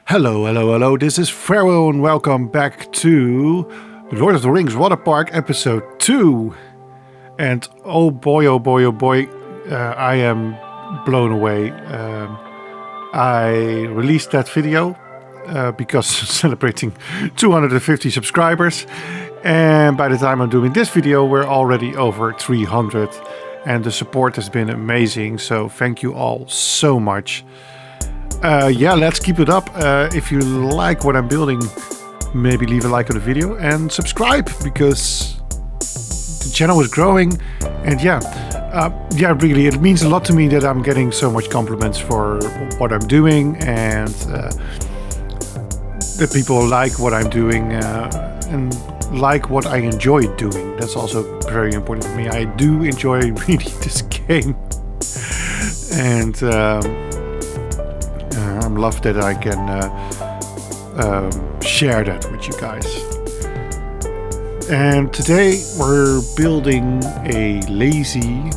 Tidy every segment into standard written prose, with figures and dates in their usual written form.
Hello, hello, hello. This is Pharaoh and welcome back to Lord of the Rings Waterpark episode 2. And oh boy, oh boy, oh boy, I am blown away. I released that video because celebrating 250 subscribers. And by the time I'm doing this video, we're already over 300. And the support has been amazing. So thank you all so much. Let's keep it up. If you like what I'm building, maybe leave a like on the video and subscribe because the channel is growing. And really, it means a lot to me that I'm getting so much compliments for what I'm doing and that people like what I'm doing and like what I enjoy doing. That's also very important for me. I do enjoy really this game and I love that I can share that with you guys. And today we're building a lazy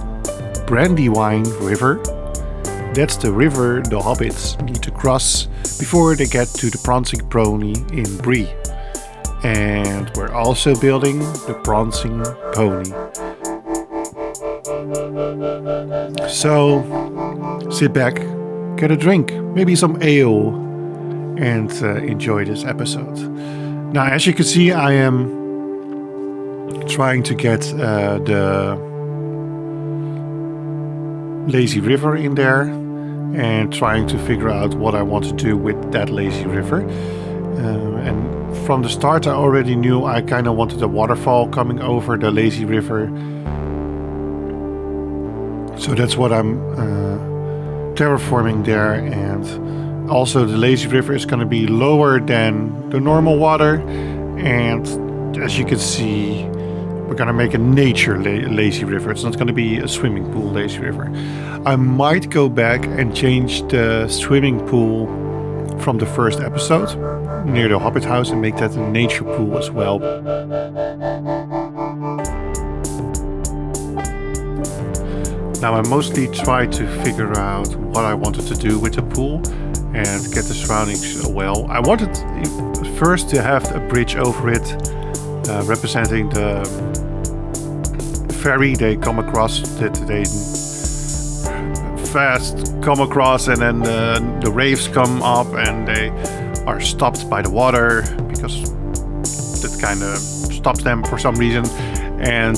Brandywine river. That's the river the hobbits need to cross before they get to the Prancing pony in Bree. And we're also building the Prancing pony. So sit back, get a drink, maybe some ale, and enjoy this episode. Now, as you can see, I am trying to get the lazy river in there and trying to figure out what I want to do with that lazy river. And from the start, I already knew I kind of wanted a waterfall coming over the lazy river. So that's what I'm terraforming there, and also the lazy river is going to be lower than the normal water, and as you can see, we're going to make a nature lazy river. It's not going to be a swimming pool lazy river. I might go back and change the swimming pool from the first episode near the Hobbit house and make that a nature pool as well. Now I mostly tried to figure out what I wanted to do with the pool and get the surroundings well. I wanted first to have a bridge over it representing the ferry they come across, that they fast come across, and then the waves come up and they are stopped by the water because that kind of stops them for some reason, and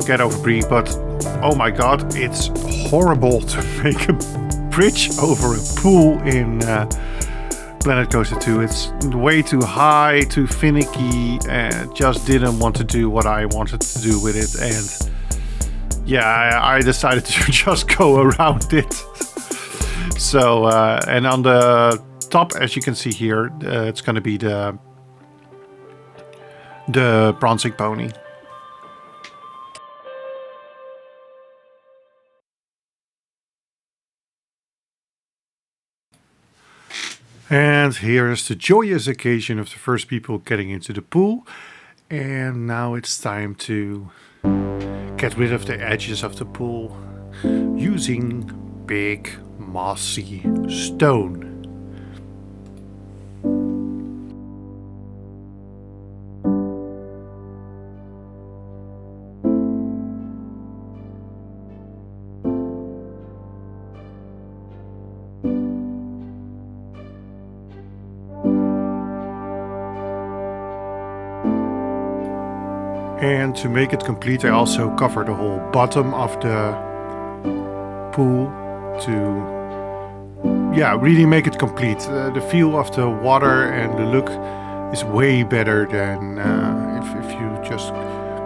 get over Bree. But oh my god, it's horrible to make a bridge over a pool in Planet Coaster 2. It's way too high, too finicky, and just didn't want to do what I wanted to do with it. And yeah, I decided to just go around it. So and on the top, as you can see here, it's going to be the Prancing pony. And here is the joyous occasion of the first people getting into the pool. And now it's time to get rid of the edges of the pool using big mossy stone. And to make it complete, I also cover the whole bottom of the pool to really make it complete. The feel of the water and the look is way better than if you just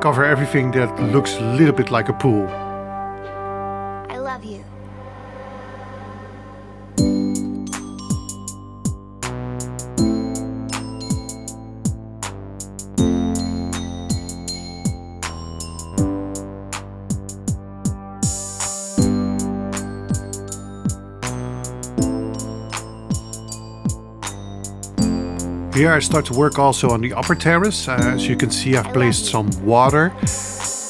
cover everything that looks a little bit like a pool. I love you. Here I start to work also on the upper terrace. As you can see, I've placed some water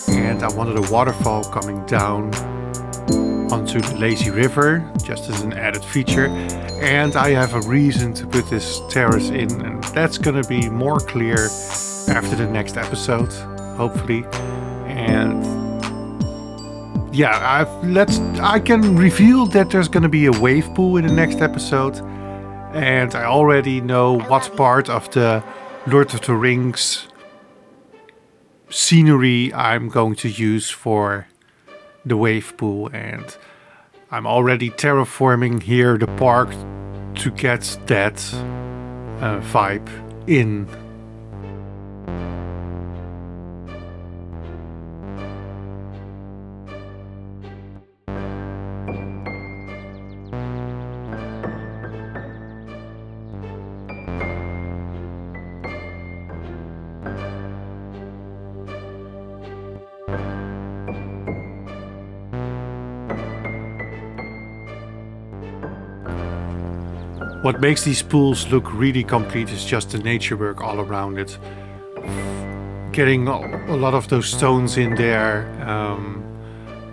and I wanted a waterfall coming down onto the lazy river, just as an added feature. And I have a reason to put this terrace in, and that's gonna be more clear after the next episode, hopefully. And yeah, I can reveal that there's gonna be a wave pool in the next episode, and I already know what part of the Lord of the Rings scenery I'm going to use for the wave pool, and I'm already terraforming here the park to get that vibe in. What makes these pools look really complete is just the nature work all around it. Getting a lot of those stones in there,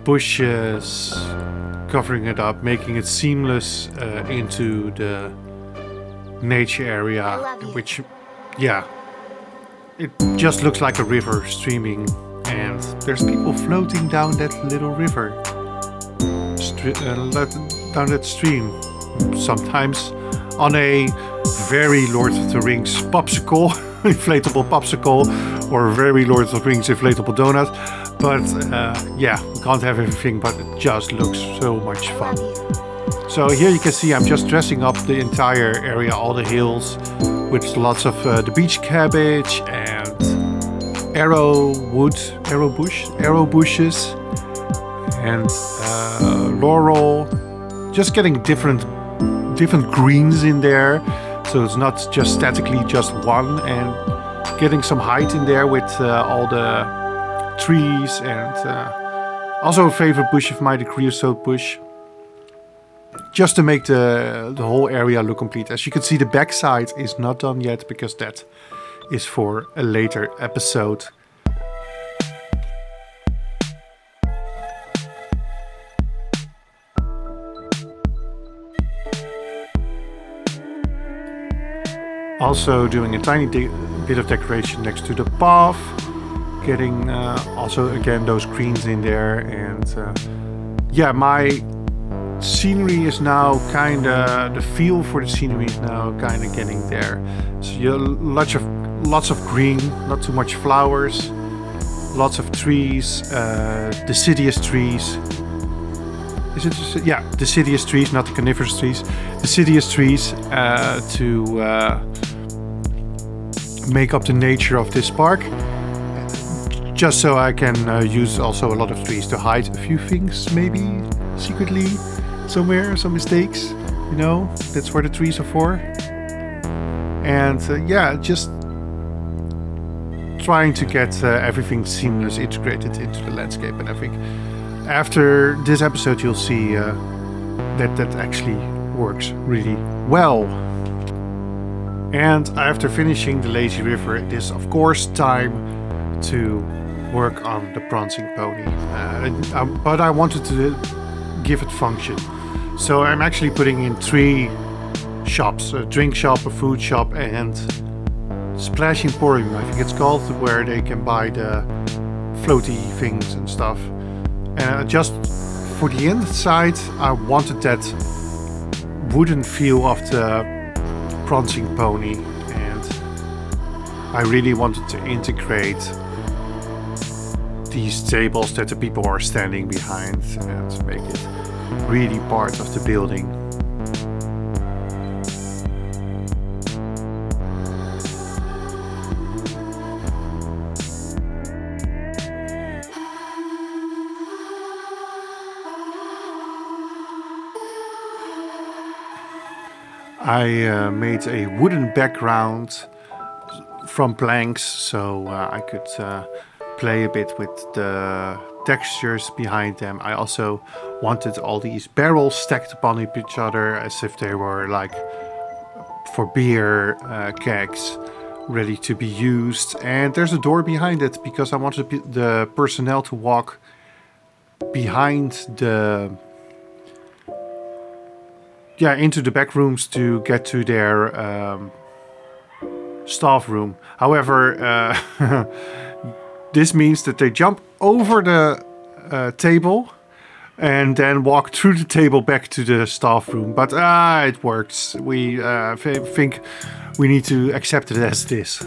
bushes, covering it up, making it seamless into the nature area, which, yeah, it just looks like a river streaming, and there's people floating down that little river, down that stream, sometimes on a very Lord of the Rings popsicle, inflatable popsicle, or a very Lord of the Rings inflatable donut. But yeah, we can't have everything, but it just looks so much fun. So here you can see I'm just dressing up the entire area, all the hills, with lots of the beach cabbage and arrow bushes, and laurel. Just getting different greens in there, so it's not just statically just one, and getting some height in there with all the trees, and also a favorite bush of mine, the creosote bush, just to make the whole area look complete. As you can see, the backside is not done yet because that is for a later episode. Also doing a tiny bit of decoration next to the path, getting also again those greens in there, and yeah, my scenery is now kinda, the feel for the scenery is now kinda getting there. So lots of green, not too much flowers, lots of trees, deciduous trees. Is it? Yeah, deciduous trees, not the coniferous trees. Deciduous trees to make up the nature of this park. Just so I can use also a lot of trees to hide a few things, maybe secretly somewhere, some mistakes. You know, that's what the trees are for. And yeah, just trying to get everything seamless, integrated into the landscape, and I think after this episode you'll see that actually works really well. And after finishing the lazy river, it is of course time to work on the prancing pony. But I wanted to give it function. So I'm actually putting in 3 shops, a drink shop, a food shop, and Splash Emporium, I think it's called, where they can buy the floaty things and stuff. Just for the inside, I wanted that wooden feel of the prancing pony, and I really wanted to integrate these tables that the people are standing behind and make it really part of the building. I made a wooden background from planks, so I could play a bit with the textures behind them. I also wanted all these barrels stacked upon each other as if they were like for beer kegs ready to be used. And there's a door behind it because I wanted the personnel to walk behind the yeah, into the back rooms to get to their staff room. However, this means that they jump over the table and then walk through the table back to the staff room. But it works. We think we need to accept it as this.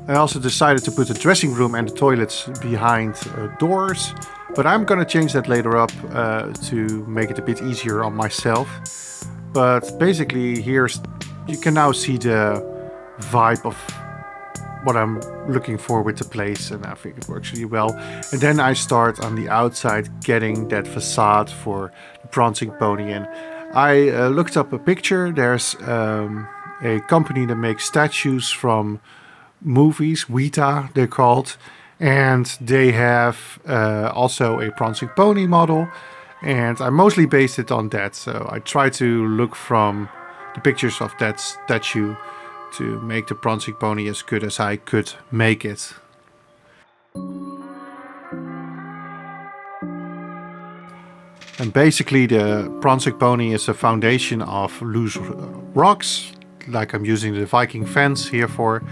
I also decided to put the dressing room and the toilets behind doors, but I'm gonna change that later up to make it a bit easier on myself. But basically you can now see the vibe of what I'm looking for with the place, and I think it works really well. And then I start on the outside getting that facade for the Prancing pony in. I looked up a picture. There's a company that makes statues from movies, Weta they're called, and they have also a Prancing pony model, and I mostly based it on that. So I try to look from the pictures of that statue to make the Prancing pony as good as I could make it. And basically the Prancing pony is a foundation of loose rocks, like I'm using the Viking fence here for,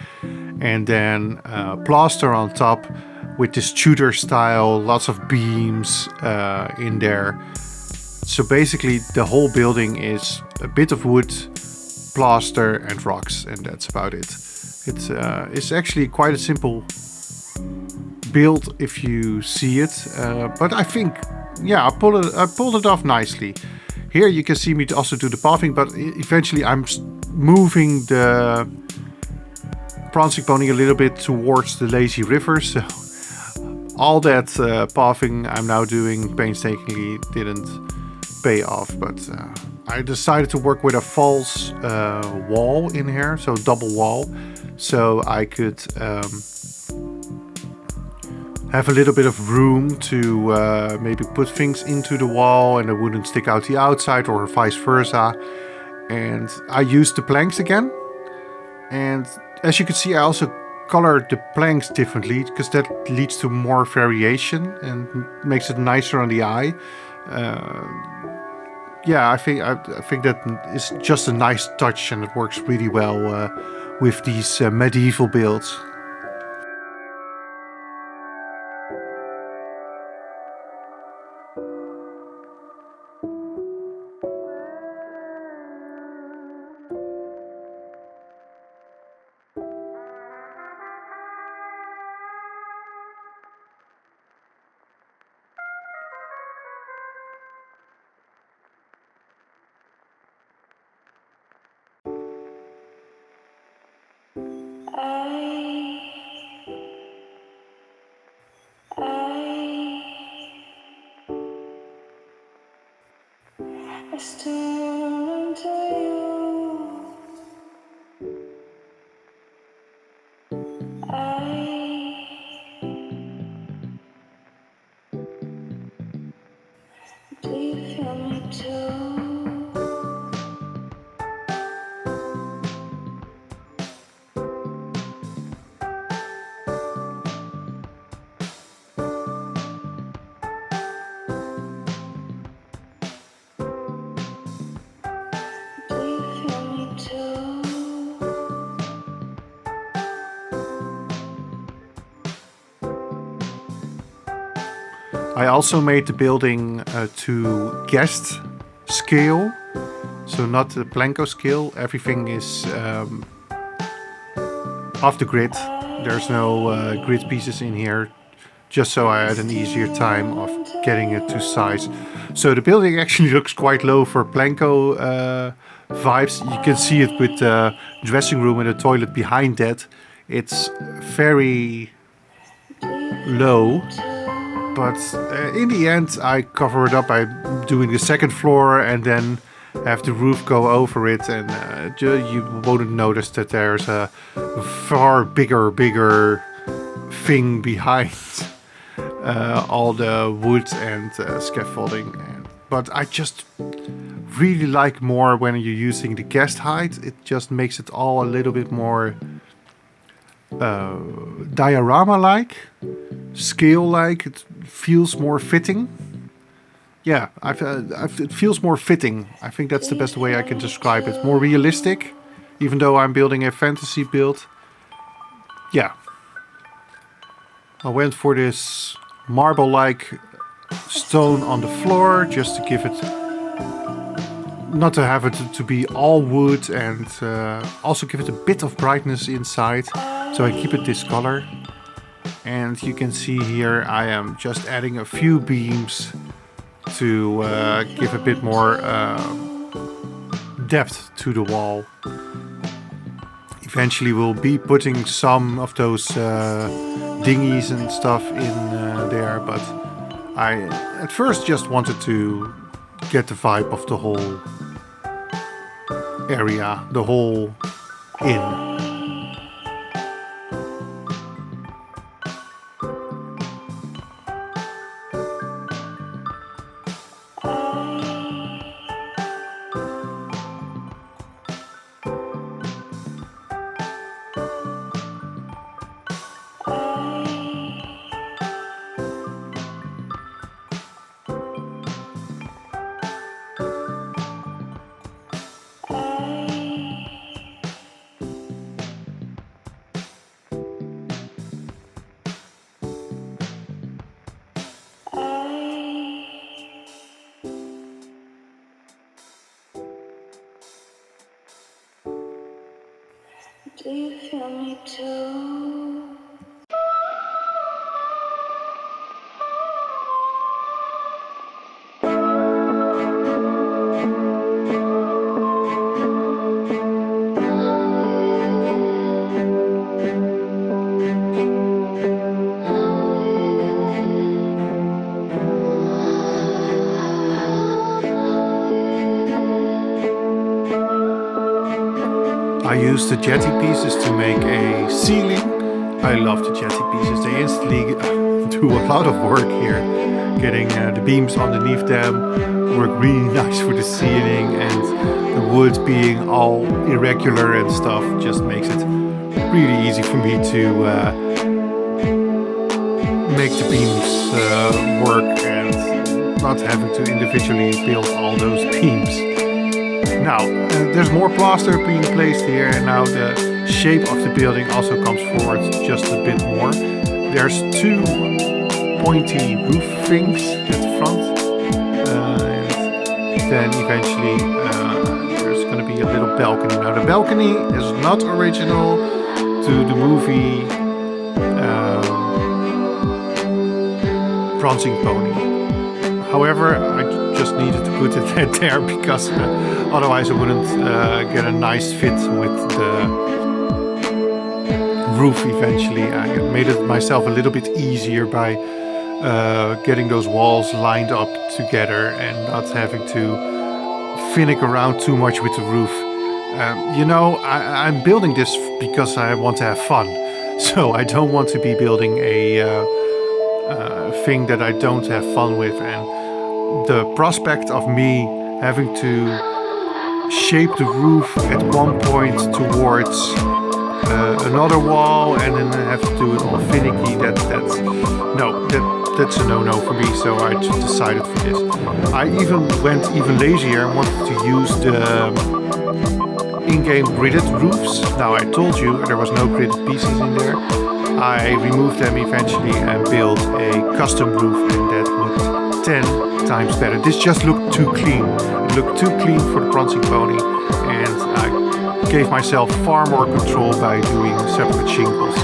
and then plaster on top with this Tudor style, lots of beams in there. So basically the whole building is a bit of wood, plaster and rocks, and that's about it. It's actually quite a simple build if you see it, but I think, yeah, I pulled it off nicely. Here you can see me also do the pathing, but eventually I'm moving the Prancing pony a little bit towards the lazy river, so all that pathing I'm now doing painstakingly didn't pay off, but I decided to work with a false wall in here, so double wall, so I could have a little bit of room to maybe put things into the wall and it wouldn't stick out the outside, or vice versa. And I used the planks again, and as you can see, I also colored the planks differently because that leads to more variation and makes it nicer on the eye. Yeah, I think that is just a nice touch, and it works really well with these medieval builds. I also made the building to guest scale, so not the Planko scale. Everything is off the grid. There's no grid pieces in here, just so I had an easier time of getting it to size. So the building actually looks quite low for Planko vibes. You can see it with the dressing room and the toilet behind that. It's very low. But in the end, I cover it up by doing the second floor and then have the roof go over it, and you won't notice that there's a far bigger thing behind all the wood and scaffolding. But I just really like more when you're using the cast height. It just makes it all a little bit more diorama-like, scale-like. It feels more fitting. Yeah, it feels more fitting. I think that's the best way I can describe it. More realistic, even though I'm building a fantasy build. Yeah. I went for this marble-like stone on the floor just to give it, not to have it to be all wood, and also give it a bit of brightness inside. So I keep it this color. And you can see here I am just adding a few beams to give a bit more depth to the wall. Eventually we'll be putting some of those dinghies and stuff in there, but I at first just wanted to get the vibe of the whole area, the whole inn. Do you feel me too? I use the jetty pieces to make a ceiling. I love the jetty pieces. They instantly do a lot of work here. Getting the beams underneath them work really nice for the ceiling, and the wood being all irregular and stuff just makes it really easy for me to make the beams work and not having to individually build all those beams. Now, there's more plaster being placed here, and now the shape of the building also comes forward just a bit more. There's two pointy roof things at the front, and then eventually there's going to be a little balcony. Now, the balcony is not original to the movie Prancing Pony. However, I just needed to put it there because otherwise I wouldn't get a nice fit with the roof eventually. I made it myself a little bit easier by getting those walls lined up together and not having to finick around too much with the roof. I'm building this because I want to have fun. So I don't want to be building a thing that I don't have fun with, and the prospect of me having to shape the roof at one point towards another wall and then have to do it all finicky, that's a no-no for me, so I just decided for this. I even went even lazier and wanted to use the in-game gridded roofs. Now, I told you there was no gridded pieces in there. I removed them eventually and built a custom roof, and that looked 10 times better. This just looked too clean. It looked too clean for the Prancing Pony, and I gave myself far more control by doing separate shingles.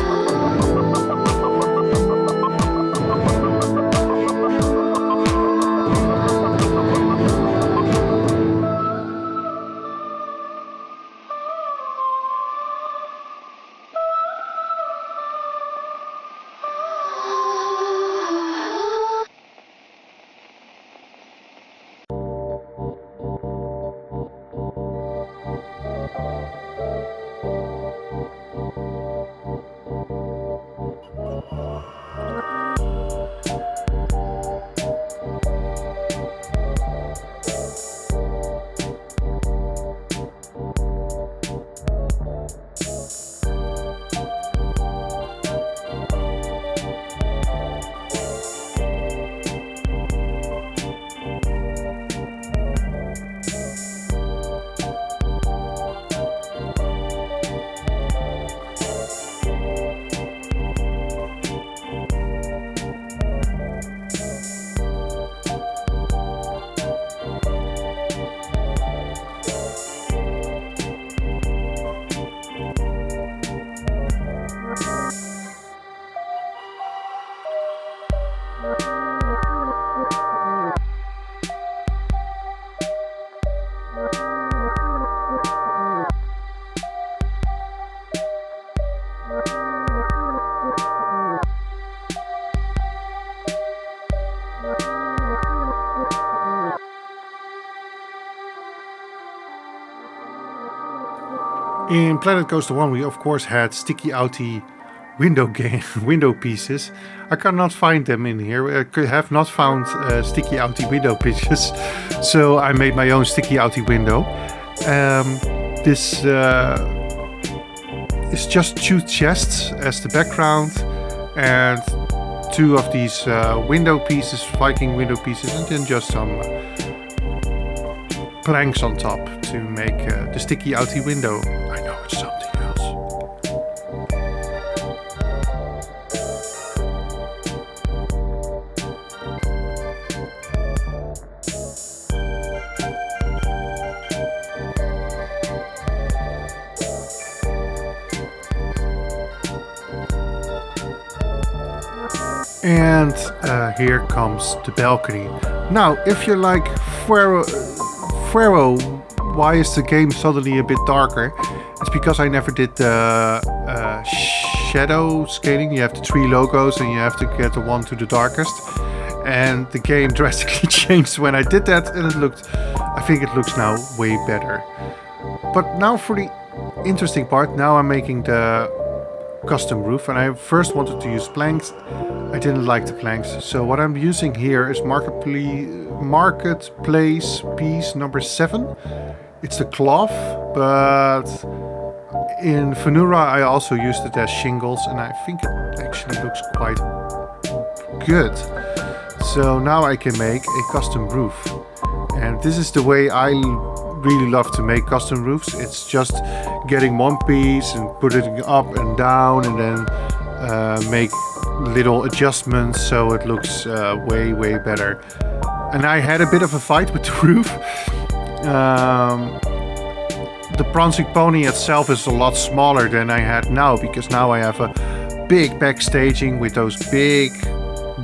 In Planet Coaster 1 we of course had sticky outy window pieces. I cannot find them in here. I have not found sticky outy window pieces, so I made my own sticky outy window. This is just 2 chests as the background and 2 of these window pieces, Viking window pieces, and then just some planks on top to make the sticky outy window. I know it's something else. And here comes the balcony. Now, if you're like Pharaoh, why is the game suddenly a bit darker? It's because I never did the shadow scaling. You have the 3 logos and you have to get the one to the darkest. And the game drastically changed when I did that, and I think it looks now way better. But now for the interesting part, now I'm making the custom roof, and I first wanted to use planks. I didn't like the planks, so what I'm using here is marketplace piece number 7. It's the cloth, but in Venura I also used it as shingles, and I think it actually looks quite good. So now I can make a custom roof, and this is the way I really love to make custom roofs. It's just getting one piece and put it up and down, and then make little adjustments so it looks way better. And I had a bit of a fight with the roof. The Prancing pony itself is a lot smaller than I had now, because now I have a big backstaging with those big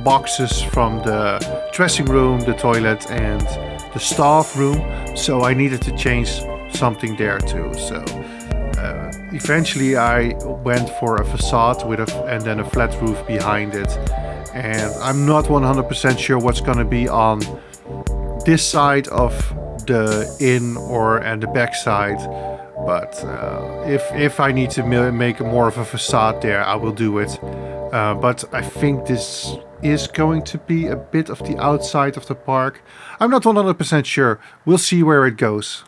boxes from the dressing room, the toilet, and the staff room. So I needed to change something there too. So eventually I went for a facade and then a flat roof behind it. And I'm not 100% sure what's going to be on this side of the inn and the back side. But if I need to make more of a facade there, I will do it. But I think this is going to be a bit of the outside of the park. I'm not 100% sure. We'll see where it goes.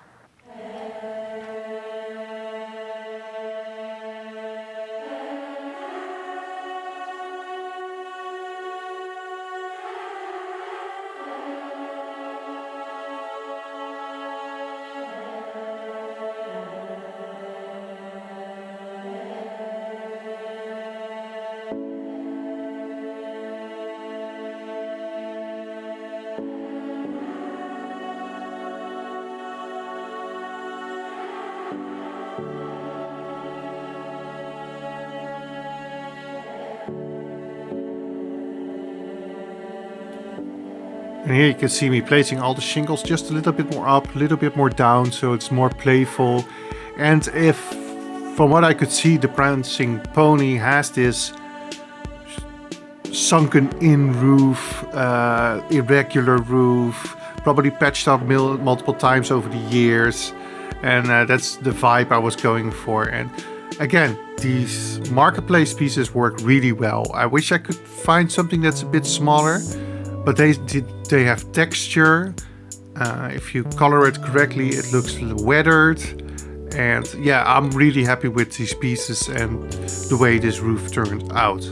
And here you can see me placing all the shingles just a little bit more up, a little bit more down, so it's more playful. And from what I could see, the Prancing pony has this sunken in roof, irregular roof, probably patched up multiple times over the years. And that's the vibe I was going for. And again, these marketplace pieces work really well. I wish I could find something that's a bit smaller. But they have texture. If you color it correctly, it looks weathered. And yeah, I'm really happy with these pieces and the way this roof turned out.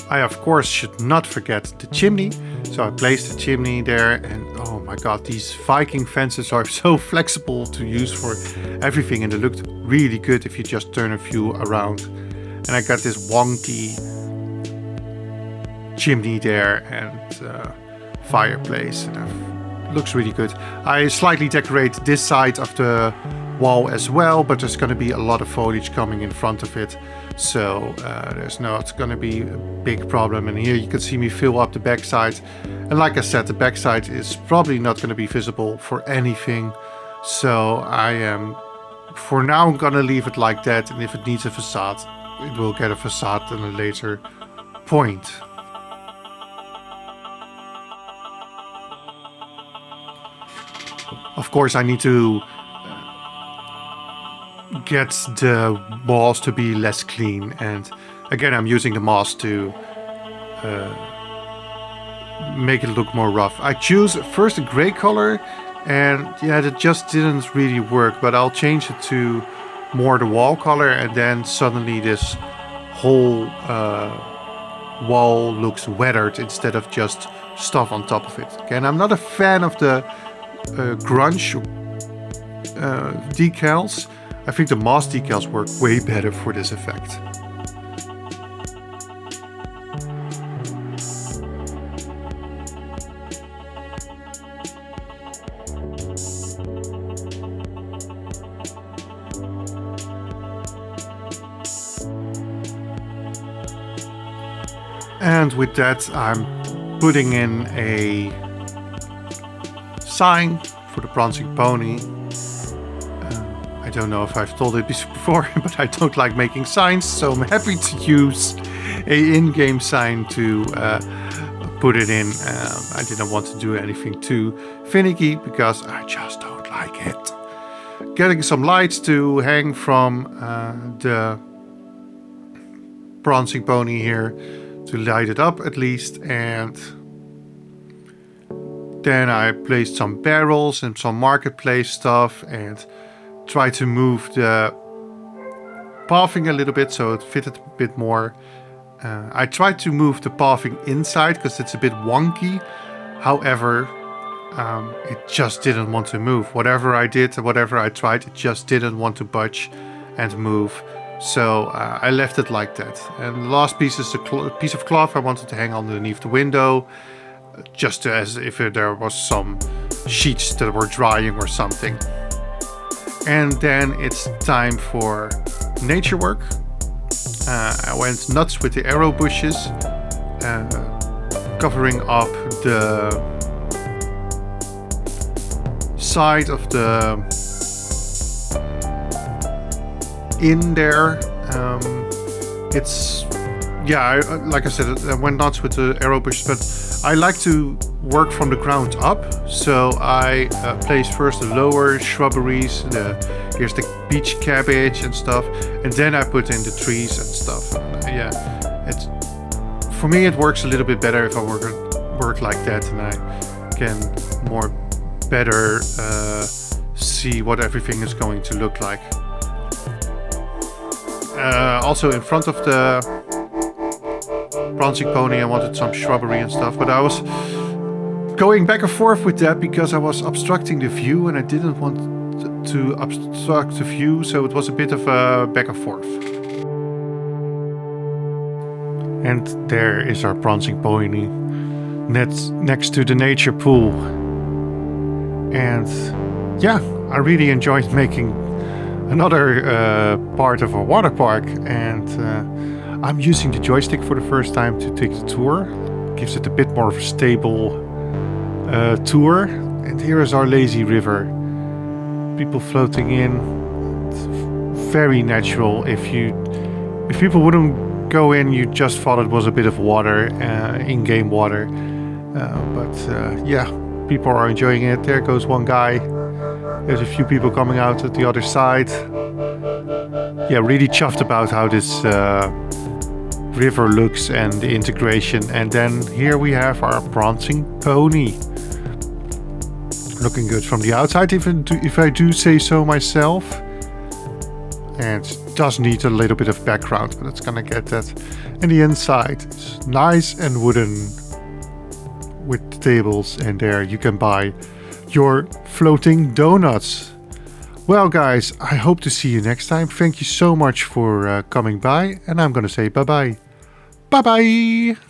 I of course should not forget the chimney. So I placed the chimney there, and oh my god, these Viking fences are so flexible to use for everything, and they looked really good if you just turn a few around. And I got this wonky chimney there and fireplace, and it looks really good. I slightly decorate this side of the wall as well, but there's going to be a lot of foliage coming in front of it, so there's not going to be a big problem. And here you can see me fill up the backside, and like I said, the backside is probably not going to be visible for anything, so I am for now going to leave it like that, and if it needs a facade, it will get a facade in a later point. Of course, I need to get the walls to be less clean, and again I'm using the moss to make it look more rough. I choose first a gray color, and yeah, that just didn't really work, but I'll change it to more the wall color, and then suddenly this whole wall looks weathered instead of just stuff on top of it. Again, I'm not a fan of the grunge decals. I think the moss decals work way better for this effect. And with that, I'm putting in a sign for the Prancing pony. I don't know if I've told it before, but I don't like making signs, so I'm happy to use a in-game sign to put it in. I didn't want to do anything too finicky because I just don't like it. Getting some lights to hang from the Prancing pony here to light it up at least, and then I placed some barrels and some marketplace stuff and tried to move the pathing a little bit so it fitted a bit more. I tried to move the pathing inside because it's a bit wonky. However, it just didn't want to move. Whatever I did, whatever I tried, it just didn't want to budge and move. So I left it like that. And the last piece is a piece of cloth I wanted to hang underneath the window, just as if there was some sheets that were drying or something. And then it's time for nature work. I went nuts with the arrow bushes, covering up the side of the inn there. It's, yeah, like I said, I went nuts with the arrow bushes, but I like to work from the ground up. So I placed first the lower shrubberies, here's the beach cabbage and stuff, and then I put in the trees and stuff. Yeah, it's, for me it works a little bit better if I work like that, and I can more better see what everything is going to look like. Also in front of the Prancing pony I wanted some shrubbery and stuff, but I was going back and forth with that because I was obstructing the view and I didn't want to obstruct the view, so it was a bit of a back and forth. And there is our Prancing pony next to the nature pool. And yeah, I really enjoyed making another part of a water park, and I'm using the joystick for the first time to take the tour. Gives it a bit more of a stable tour. And here is our lazy river. People floating in. It's very natural. If people wouldn't go in, you just thought it was a bit of water, in-game water. But yeah, people are enjoying it. There goes one guy. There's a few people coming out at the other side. Yeah, really chuffed about how this river looks and the integration. And then here we have our Prancing pony. Looking good from the outside, if I do say so myself. And it does need a little bit of background, but it's gonna get that. And the inside is nice and wooden with tables, and there you can buy your floating donuts. Well guys, I hope to see you next time. Thank you so much for coming by, and I'm gonna say bye bye. Bye bye!